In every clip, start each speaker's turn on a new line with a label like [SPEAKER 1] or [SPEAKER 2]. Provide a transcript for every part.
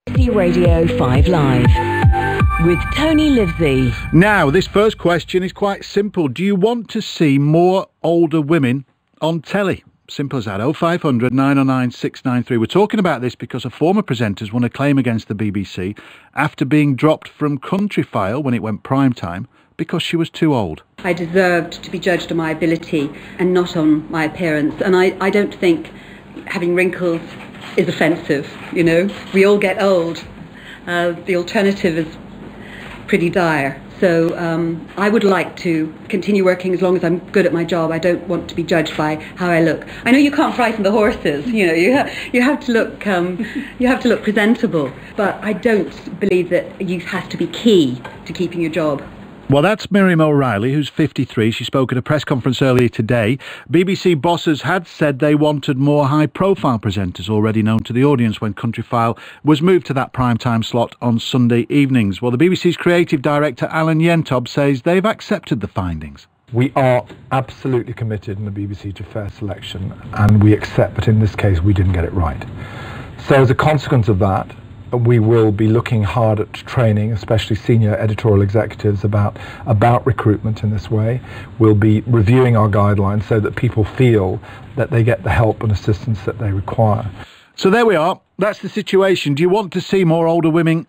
[SPEAKER 1] BBC Radio 5 Live with Tony Livesey.
[SPEAKER 2] Now, this first question is quite simple. Do you want to see more older women on telly? Simple as that. 0500 909 693. We're talking about this because a former presenter's won a claim against the BBC after being dropped from Countryfile when it went prime time because she was too old.
[SPEAKER 3] I deserved to be judged on my ability and not on my appearance. And I don't think having wrinkles is offensive, you know. We all get old. The alternative is pretty dire. So I would like to continue working as long as I'm good at my job. I don't want to be judged by how I look. I know you can't frighten the horses. You know, you have to look presentable. But I don't believe that youth has to be key to keeping your job.
[SPEAKER 2] Well, that's Miriam O'Reilly, who's 53. She spoke at a press conference earlier today. BBC bosses had said they wanted more high-profile presenters already known to the audience when Countryfile was moved to that prime-time slot on Sunday evenings. Well, the BBC's creative director, Alan Yentob, says they've accepted the findings.
[SPEAKER 4] We are absolutely committed in the BBC to fair selection, and we accept that in this case we didn't get it right. So as a consequence of that, we will be looking hard at training, especially senior editorial executives, about recruitment in this way. We'll be reviewing our guidelines so that people feel that they get the help and assistance that they require.
[SPEAKER 2] So there we are. That's the situation. Do you want to see more older women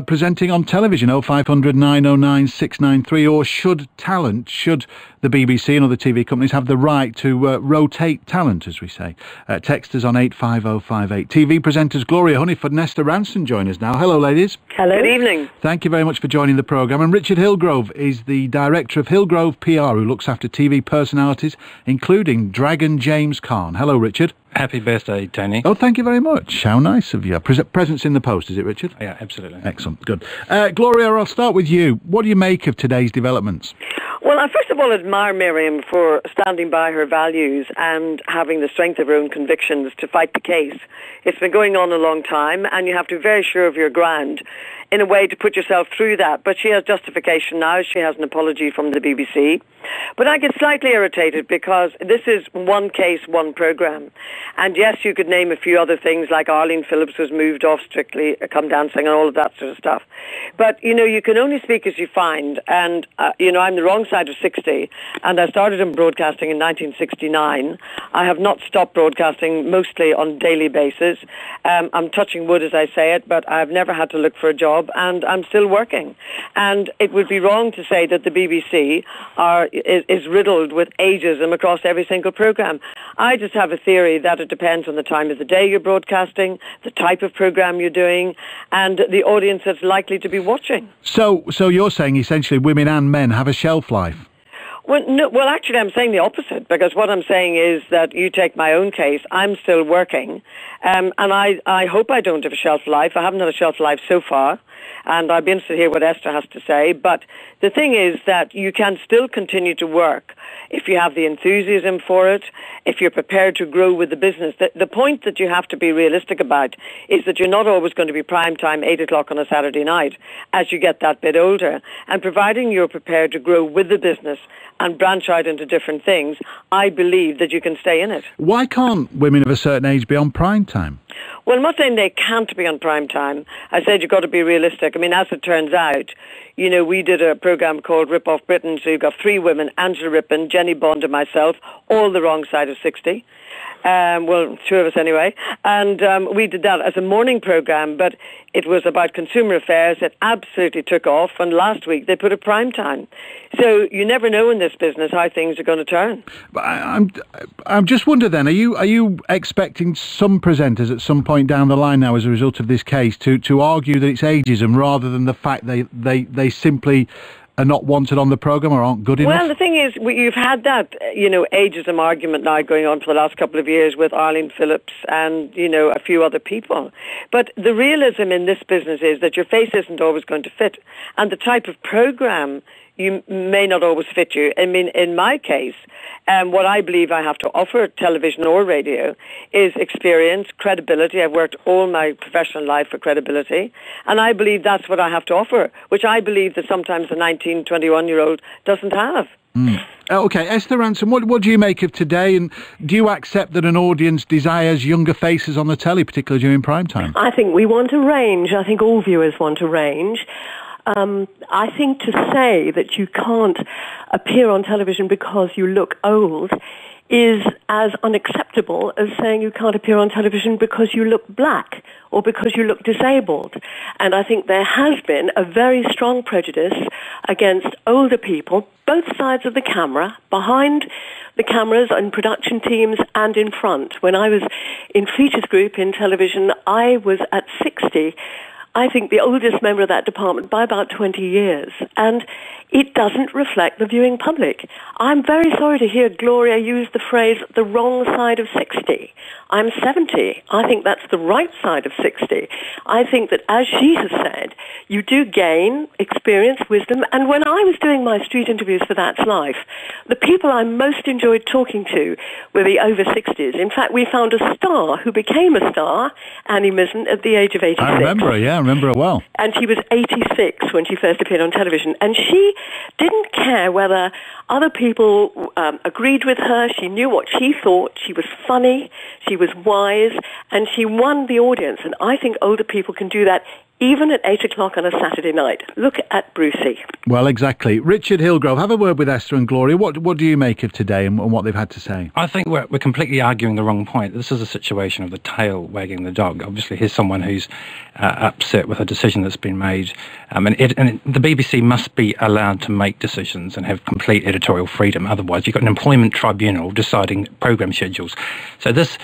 [SPEAKER 2] presenting on television? 0500 909 693. Or should the BBC and other TV companies have the right to rotate talent, as we say? Text us on 85058. TV presenters Gloria Hunniford and Esther Ranson join us now. Hello, ladies.
[SPEAKER 5] Hello. Good evening.
[SPEAKER 2] Thank you very much for joining the programme. And Richard Hillgrove is the director of Hillgrove PR, who looks after TV personalities, including Dragon James Caan. Hello, Richard.
[SPEAKER 6] Happy birthday, Tony.
[SPEAKER 2] Oh, thank you very much. How nice of you. Presents in the post, is it, Richard?
[SPEAKER 6] Yeah, absolutely.
[SPEAKER 2] Excellent. Good. Gloria, I'll start with you. What do you make of today's developments?
[SPEAKER 5] Well, I first of all admire Miriam for standing by her values and having the strength of her own convictions to fight the case. It's been going on a long time, and you have to be very sure of your ground in a way to put yourself through that. But she has justification now. She has an apology from the BBC. But I get slightly irritated because this is one case, one programme. And yes, you could name a few other things like Arlene Phillips was moved off Strictly Come Dancing and all of that sort of stuff. But, you know, you can only speak as you find. And, you know, I'm the wrong side of 60. And I started in broadcasting in 1969. I have not stopped broadcasting, mostly on a daily basis. I'm touching wood as I say it, but I've never had to look for a job. And I'm still working. And it would be wrong to say that the BBC is riddled with ageism across every single programme. I just have a theory that it depends on the time of the day you're broadcasting, the type of programme you're doing, and the audience that's likely to be watching.
[SPEAKER 2] So you're saying essentially women and men have a shelf life?
[SPEAKER 5] Well, no, well, actually, I'm saying the opposite, because what I'm saying is that you take my own case, I'm still working, and I hope I don't have a shelf life. I haven't had a shelf life so far, and I'd be interested to hear what Esther has to say. But the thing is that you can still continue to work if you have the enthusiasm for it, if you're prepared to grow with the business. The point that you have to be realistic about is that you're not always going to be prime time 8 o'clock on a Saturday night as you get that bit older. And providing you're prepared to grow with the business and branch out into different things, I believe that you can stay in it.
[SPEAKER 2] Why can't women of a certain age be on prime time?
[SPEAKER 5] Well, I'm not saying they can't be on prime time. I said you've got to be realistic. I mean, as it turns out, you know, we did a programme called Rip Off Britain, so you've got 3 women, Angela Rippon, Jenny Bond and myself, all the wrong side of 60. Well, 2 of us anyway. And we did that as a morning programme, but it was about consumer affairs. It absolutely took off, and last week they put a prime time. So you never know in this business how things are going to turn.
[SPEAKER 2] But I'm just wondering then, are you expecting some presenters at some point down the line now as a result of this case to argue that it's ageism rather than the fact they simply are not wanted on the programme or aren't good enough?
[SPEAKER 5] Well, the thing is, you've had that, you know, ageism argument now going on for the last couple of years with Arlene Phillips and, you know, a few other people. But the realism in this business is that your face isn't always going to fit, and the type of programme you may not always fit you. I mean, in my case, what I believe I have to offer, television or radio, is experience, credibility. I've worked all my professional life for credibility, and I believe that's what I have to offer, which I believe that sometimes a 19, 21-year-old doesn't have.
[SPEAKER 2] OK, Esther Ransom, what do you make of today, and do you accept that an audience desires younger faces on the telly, particularly during prime time?
[SPEAKER 6] I think we want a range. I think all viewers want a range. I think to say that you can't appear on television because you look old is as unacceptable as saying you can't appear on television because you look black or because you look disabled. And I think there has been a very strong prejudice against older people, both sides of the camera, behind the cameras and production teams and in front. When I was in features group in television, I was at 60. I think the oldest member of that department by about 20 years. And it doesn't reflect the viewing public. I'm very sorry to hear Gloria use the phrase, the wrong side of 60. I'm 70. I think that's the right side of 60. I think that, as she has said, you do gain experience, wisdom, and when I was doing my street interviews for That's Life, the people I most enjoyed talking to were the over 60s. In fact, we found a star who became a star, Annie Mizzen, at the age of 86.
[SPEAKER 2] I remember her well.
[SPEAKER 6] And she was 86 when she first appeared on television. And she didn't care whether other people agreed with her. She knew what she thought. She was funny. She was wise. And she won the audience. And I think older people can do that even at 8 o'clock on a Saturday night. Look at Brucey.
[SPEAKER 2] Well, exactly. Richard Hillgrove, have a word with Esther and Gloria. What do you make of today and what they've had to say?
[SPEAKER 7] I think we're completely arguing the wrong point. This is a situation of the tail wagging the dog. Obviously, here's someone who's upset with a decision that's been made. And the BBC must be allowed to make decisions and have complete editorial freedom. Otherwise, you've got an employment tribunal deciding programme schedules. So this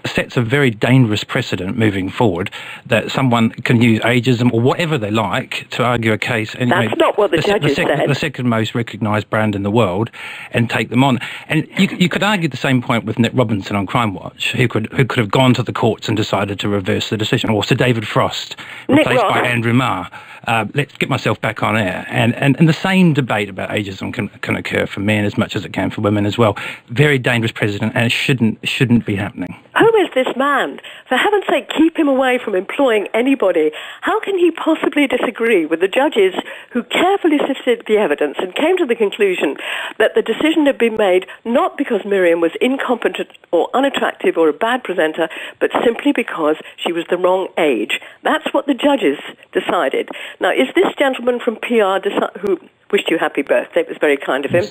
[SPEAKER 7] sets a very dangerous precedent moving forward that someone can use ageism or whatever they like to argue a case. Anyway,
[SPEAKER 6] that's not what the judges said.
[SPEAKER 7] The second most recognised brand in the world, and take them on. And you could argue the same point with Nick Robinson on Crime Watch, who could have gone to the courts and decided to reverse the decision, or Sir David Frost, replaced by Andrew Marr. Let's get myself back on air. And the same debate about ageism can occur for men as much as it can for women as well. Very dangerous precedent, and it shouldn't be happening.
[SPEAKER 6] Who is this man? For heaven's sake, keep him away from employing anybody. How can he possibly disagree with the judges who carefully sifted the evidence and came to the conclusion that the decision had been made not because Miriam was incompetent or unattractive or a bad presenter, but simply because she was the wrong age? That's what the judges decided. Now, is this gentleman from PR who wished you happy birthday, it was very kind of him,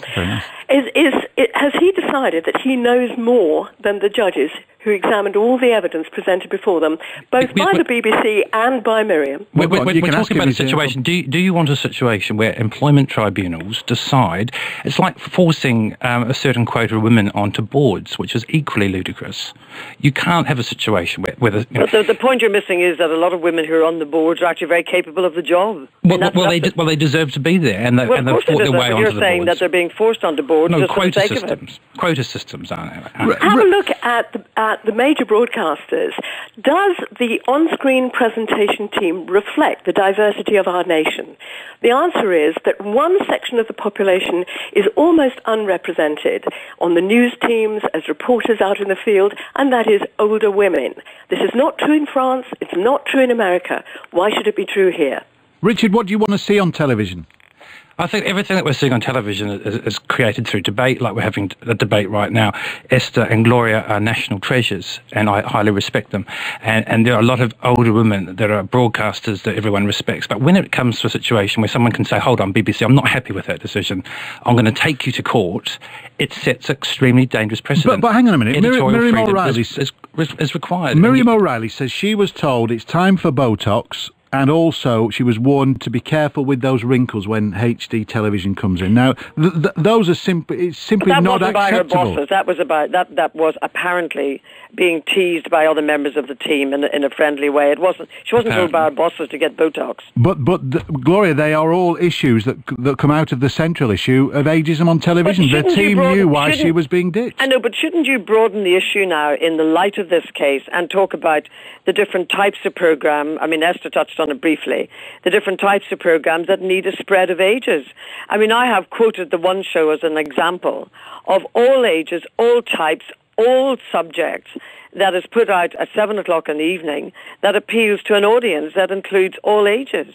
[SPEAKER 6] has he decided that he knows more than the judges who examined all the evidence presented before them, both by the BBC and by Miriam?
[SPEAKER 7] We're talking about a situation. Do you want a situation where employment tribunals decide? It's like forcing a certain quota of women onto boards, which is equally ludicrous. You can't have a situation where
[SPEAKER 5] the point you're missing is that a lot of women who are on the boards are actually very capable of the job.
[SPEAKER 7] They deserve to be there, and they've fought their way onto the boards.
[SPEAKER 5] You're saying that they're being forced onto boards.
[SPEAKER 7] No,
[SPEAKER 5] just
[SPEAKER 7] quota
[SPEAKER 5] for the sake
[SPEAKER 7] systems.
[SPEAKER 5] Of it.
[SPEAKER 7] Quota systems aren't.
[SPEAKER 6] Have a look at the major broadcasters. Does the on-screen presentation team reflect the diversity of our nation? The answer is that one section of the population is almost unrepresented on the news teams as reporters out in the field, and that is older women. This is not true in France. It's not true in America. Why should it be true here?
[SPEAKER 2] Richard, what do you want to see on television?
[SPEAKER 7] I think everything that we're seeing on television is created through debate, like we're having a debate right now. Esther and Gloria are national treasures, and I highly respect them. And there are a lot of older women that are broadcasters that everyone respects. But when it comes to a situation where someone can say, hold on, BBC, I'm not happy with that decision, I'm going to take you to court, it sets extremely dangerous precedent.
[SPEAKER 2] But hang on a minute. Miriam O'Reilly
[SPEAKER 7] is required.
[SPEAKER 2] Miriam O'Reilly says she was told it's time for Botox. And also, she was warned to be careful with those wrinkles when HD television comes in. Now, those are simply not acceptable. That wasn't by her bosses.
[SPEAKER 5] That was apparently being teased by other members of the team in a friendly way. It wasn't. She wasn't told by her bosses to get Botox. But
[SPEAKER 2] Gloria, they are all issues that come out of the central issue of ageism on television. The team knew why she was being ditched.
[SPEAKER 5] I know, but shouldn't you broaden the issue now in the light of this case and talk about the different types of programme? I mean, Esther touched on it briefly, the different types of programmes that need a spread of ages. I mean, I have quoted the One Show as an example of all ages, all types, all subjects that is put out at 7 o'clock in the evening that appeals to an audience that includes all ages.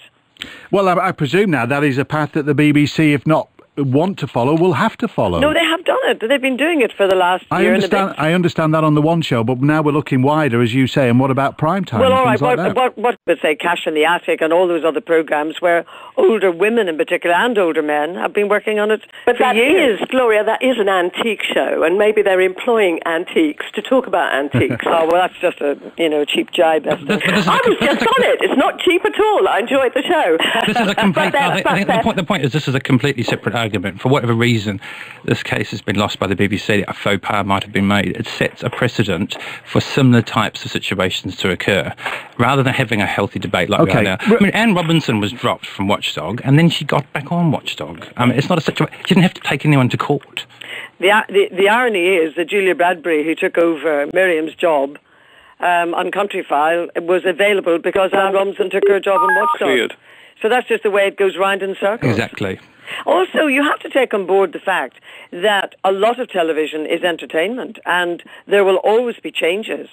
[SPEAKER 2] Well, I presume now that is a path that the BBC, if not want to follow will have to follow.
[SPEAKER 5] No, they have done it. They've been doing it for the last year and a bit.
[SPEAKER 2] I understand that on the one show, but now we're looking wider, as you say, and what about prime time?
[SPEAKER 5] Well, all right,
[SPEAKER 2] Like
[SPEAKER 5] what would say Cash in the Attic and all those other programmes where older women in particular and older men have been working on it for years.
[SPEAKER 6] Gloria, that is an antique show, and maybe they're employing antiques to talk about antiques.
[SPEAKER 5] Oh, well, that's just a cheap jibe, Esther.
[SPEAKER 6] I was just on it. It's not cheap at all. I enjoyed the show.
[SPEAKER 7] This is a complete, I think the point is this is a completely separate argument. For whatever reason, this case has been lost by the BBC. A faux pas might have been made. It sets a precedent for similar types of situations to occur, rather than having a healthy debate like we are now. I mean, Anne Robinson was dropped from Watchdog, and then she got back on Watchdog. I mean, it's not a situation. She didn't have to take anyone to court.
[SPEAKER 5] The irony is that Julia Bradbury, who took over Miriam's job on Countryfile, was available because Anne Robinson took her job on Watchdog. So that's just the way it goes round in circles.
[SPEAKER 7] Exactly.
[SPEAKER 5] Also, you have to take on board the fact that a lot of television is entertainment, and there will always be changes.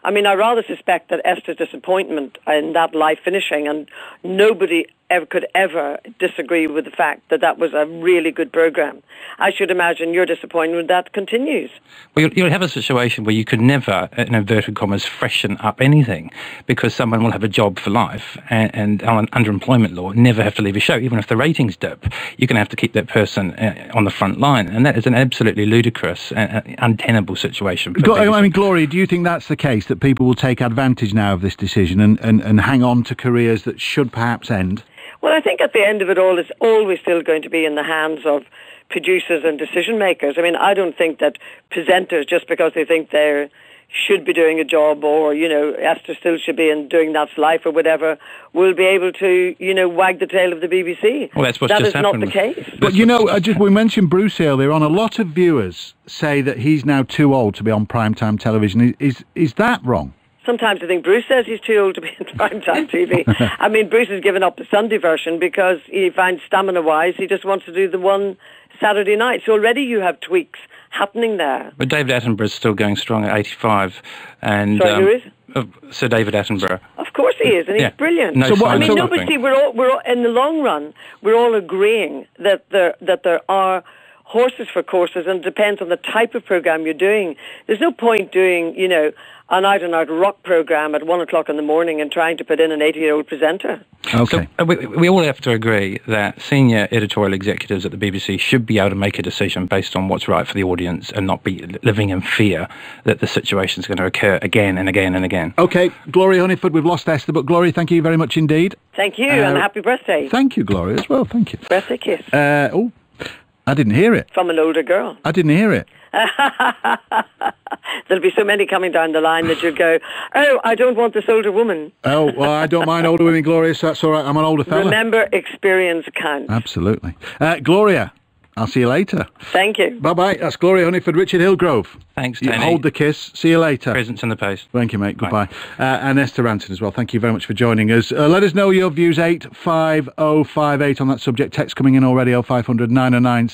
[SPEAKER 5] I mean, I rather suspect that Esther's disappointment in that life finishing, and nobody could ever disagree with the fact that that was a really good programme. I should imagine your disappointment with that continues.
[SPEAKER 7] Well, you'll have a situation where you could never, in inverted commas, freshen up anything, because someone will have a job for life, and under employment law, never have to leave a show. Even if the ratings dip, you're going to have to keep that person on the front line, and that is an absolutely ludicrous and untenable situation.
[SPEAKER 2] I mean, Gloria, do you think that's the case, that people will take advantage now of this decision and hang on to careers that should perhaps end?
[SPEAKER 5] Well, I think at the end of it all, it's always still going to be in the hands of producers and decision makers. I mean, I don't think that presenters, just because they think they should be doing a job, or, Esther still should be doing That's Life or whatever, will be able to, wag the tail of the BBC.
[SPEAKER 7] Well, that's what's
[SPEAKER 5] that
[SPEAKER 7] just
[SPEAKER 5] is
[SPEAKER 7] happened.
[SPEAKER 5] not the case.
[SPEAKER 2] But, we mentioned Bruce earlier on. A lot of viewers say that he's now too old to be on primetime television. Is that wrong?
[SPEAKER 5] Sometimes I think Bruce says he's too old to be in primetime TV. I mean, Bruce has given up the Sunday version because he finds stamina-wise he just wants to do the one Saturday night. So already you have tweaks happening there.
[SPEAKER 7] But David Attenborough's still going strong at 85. And,
[SPEAKER 5] Sorry, who is?
[SPEAKER 7] Sir David Attenborough.
[SPEAKER 5] Of course he is, and he's brilliant.
[SPEAKER 7] No,
[SPEAKER 5] I mean, we're all in the long run, we're all agreeing that there are horses for courses, and it depends on the type of programme you're doing. There's no point doing, an out-and-out rock programme at 1 o'clock in the morning and trying to put in an 80-year-old presenter.
[SPEAKER 2] Okay.
[SPEAKER 7] So we all have to agree that senior editorial executives at the BBC should be able to make a decision based on what's right for the audience, and not be living in fear that the situation is going to occur again and again and again.
[SPEAKER 2] Okay, Gloria Honeyford, we've lost Esther, but Gloria, thank you very much indeed.
[SPEAKER 5] Thank you, and happy birthday.
[SPEAKER 2] Thank you, Gloria, as well. Thank you.
[SPEAKER 5] Birthday kiss.
[SPEAKER 2] I didn't hear it.
[SPEAKER 5] From an older girl.
[SPEAKER 2] I didn't hear it.
[SPEAKER 5] There'll be so many coming down the line that you'll go, oh, I don't want this older woman.
[SPEAKER 2] Oh, well, I don't mind older women, Gloria, so that's all right. I'm an older fella.
[SPEAKER 5] Remember, experience counts.
[SPEAKER 2] Absolutely. Gloria, I'll see you later.
[SPEAKER 5] Thank you.
[SPEAKER 2] Bye-bye. That's Gloria Honeyford, Richard Hillgrove.
[SPEAKER 7] Thanks,
[SPEAKER 2] You
[SPEAKER 7] Tony.
[SPEAKER 2] hold the kiss. See you later.
[SPEAKER 7] Presents in the post.
[SPEAKER 2] Thank you, mate. Goodbye. And Esther Ranton as well. Thank you very much for joining us. Let us know your views, 85058 on that subject. Text coming in already, 0500 909